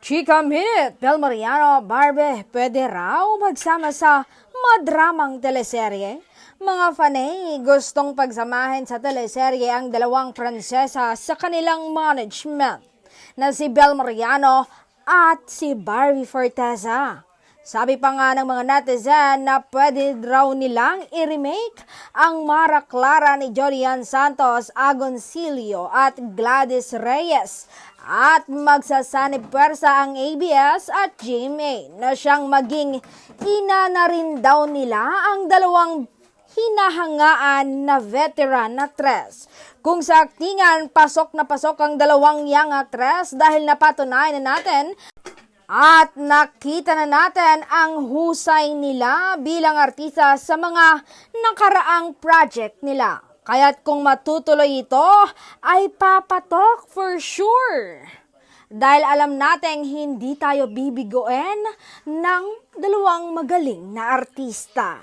Chika Minute, Bel Mariano, Barbie, pwede raw magsama sa madramang teleserye? Mga fanay, gustong pagsamahin sa teleserye ang dalawang prinsesa sa kanilang management na si Bel Mariano at si Barbie Forteza. Sabi pa nga ng mga netizen na pwede raw nilang i-remake ang Mara Clara ni Jodian Santos Agoncillo at Gladys Reyes at magsasanib pwersa ang ABS at GMA na siyang maging ina na rin daw nila ang dalawang hinahangaan na veteran actress. Kung sa aktingan, pasok na pasok ang dalawang young actress dahil napatunayan na natin at nakita na natin ang husay nila bilang artista sa mga nakaraang project nila. Kaya't kung matutuloy ito, ay papatok for sure. Dahil alam nating hindi tayo bibigoen ng dalawang magaling na artista.